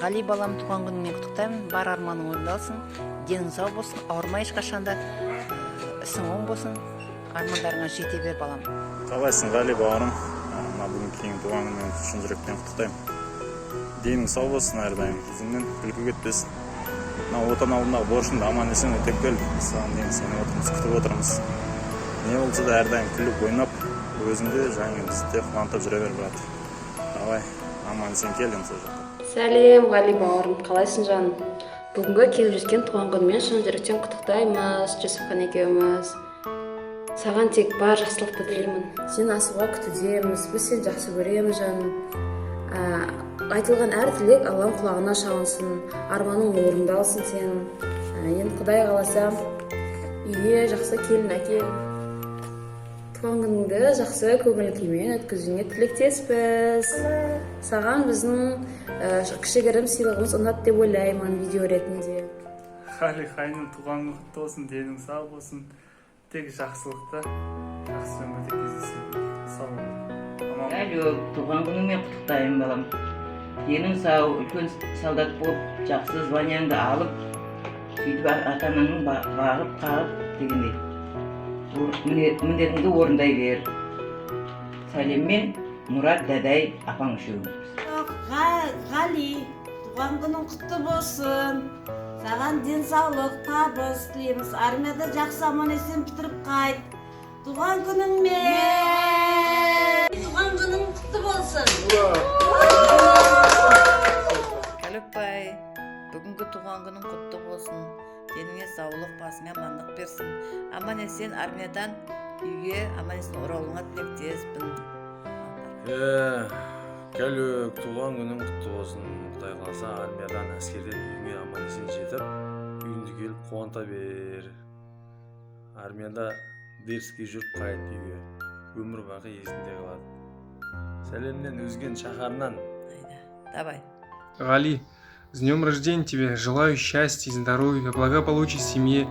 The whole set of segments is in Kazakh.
Гали балам, туған күніңмен құттықтаймын. Бар арманың орындалсын. Денің сау болсын, ауырмай ешқашанда. Ісің оң болсын. Армандарыңа жете бер балам. Қалайсың, Гали бауырым? Бүгін кейін туған күніңмен шын жүректен құттықтаймын. Денің сау болсын әрдайым. Жүзіңнен күлкі кетпесін. Отан алдындағы борышыңды аман есен өтеп кел. Саған дейін сені күтіп отырмыз. Не болса да әрдайым күліп ойнап, өзіңде және бізді қуантып жүре бер, брат. Давай, аман есен кел енді сол жаққа. Сәлем, Гали бауырым, қалайсың жаным? Бүгінгі келіп жеткен туған күнмен шын жүректен құттықтаймыз, Жүсіпхан екеуміз. Саған тек бар жақсылықты тілеймін. Сен асуға күтудеміз, біз сен жақсы көреміз жаным. Айтылған әр тілек Аллам құлағына шалынсын, арманың орындалсын сенің. Енді Құдай қаласа, үйге жақсы келін әкел. Туған күніңді жақсы көңіл күймен өткізуіңе тілектеспіз. Саған біздің кішігірім сыйлығымыз ұнады деп ойлаймын видео ретінде. Гали қайным, туған күн құтты болсын, денің сау болсын. Тек жақсылықта, жақсы өмірде кездесіп, сау бол. Гали, туған күніңмен құттықтаймын балам. Денің сау, үлкен солдат болып, жақсы званияңды алып, сөйтіп ата-анаңның бағып, қағып дегендей. Міндетіңді орындай бер. Сәлеммен Мұрат дәдай апаң үшеуіміз. Гали, туған күнің құтты болсын. Саған денсаулық, табыс тілейміз. Армияда жақсы аман есен бітіріп қайт. Туған күніңмен. Туған күнің құтты болсын. Кәліпбай, бүгінгі туған күнің құтты болсын. Деніңе саулық, басыңа амандық берсін. Аман есен армиядан үйге аман есен оралуыңа тілектеспін. Кәлік, туған күнің құтты болсын. Құдай қаласа армиядан әскерден үйіңе аман есен жетіп, үйіңді келіп қуанта бер. Армияда деріске жүріп қайт үйге. Өмір бақи есінде қалады. Сәлемнен өзген шаһарынан. Давай. Гали, с днем рождения тебе. Желаю счастья, здоровья, благополучия в семье.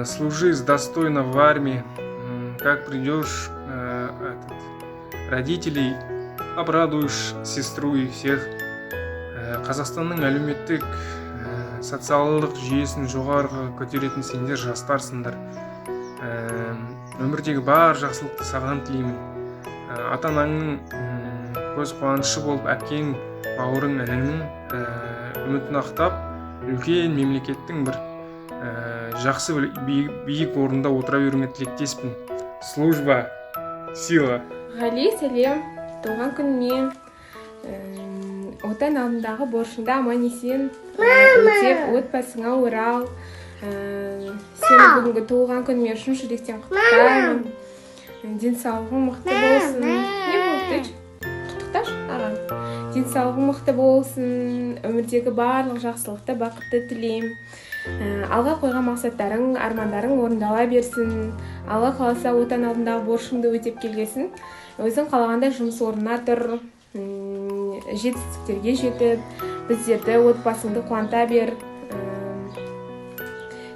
Служи достойно в армии. Как придешь, родителей обрадуешь, сестру и всех. Қазақстанның әлеуметтік социалдық жүйесін жоғарғы көтеретін сендер жастарсыңдар. Өмірдегі бар жақсылықты саған тілеймін. Ата-анаңның көз қуанышы болып, әпкең, бауырың, ініңнің үмітін ақтап, үлкен мемлекеттің бір жақсы биік орында отыра беруіңе тілектеспін. Служба, сила. Гали, сәлем. Туған күніңе отан алдындағы борышыңды аман есен өтеп, отбасыңа орал. Сені бүгінгі туған күніңмен шын жүректен құттықтаймын. Денсаулығың мықты болсын. Не болды? Құттықташы, ағам. Денсаулығың мықты болсын. Өмірдегі барлық жақсылықты, бақытты тілеймін. Алға қойған мақсаттарың, армандарың орындала берсін. Алға қаласа отан алдындағы борышыңды өтеп келгесін. Өзің қалағанда жұмыс орнына тұр, жетістіктерге жетіп, біздерді, отбасыңды қуанта бер.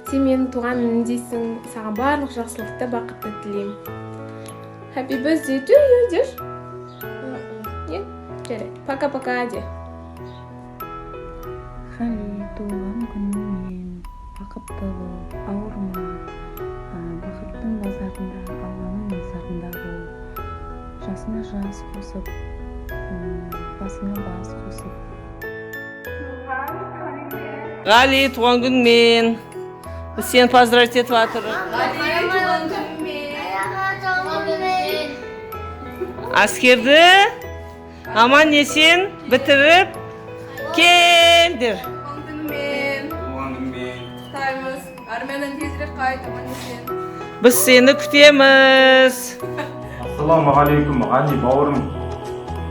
Сен менің туған інім дейсің, саған барлық жақсылықты, бақытты тілеймін. Happy birthday to you, деш? Не? Жарайды. Пока-пока, де. Гали, туған күніңмен бақытты бол, ауырма. Бақыттың базарында, Алланың назарында бол. Жасына жас қосып, басына бас қосып. Гали, туған күніңмен. Біз сені поздравить етіп жатырмыз. Әскерді аман есен бітіріп келдір. Туған күніңмен. Құттықтаймыз. Армиядан тезірек қайт, аман есен. Біз сені күтеміз. Ассалаумағалейкум, Гали бауырым.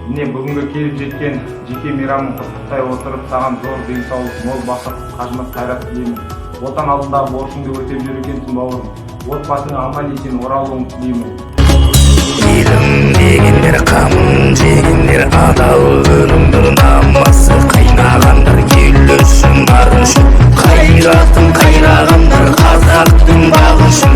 Міне бүгінгі келіп жеткен жеке мейрамын құттықтай отырып, саған зор денсаулық, мол бақыт, қажымас қайрат тілеймін. Отан алдындағы борышыңды өтеп жүргенсің бауырым. Отбасыңа аман есен оралуын тілеймін. Елім дегендер қамын жегендер адал өлімдір намысы қайнағандар ел үшін арын үшін қайратың қайрағандар қазақтың бағын үшін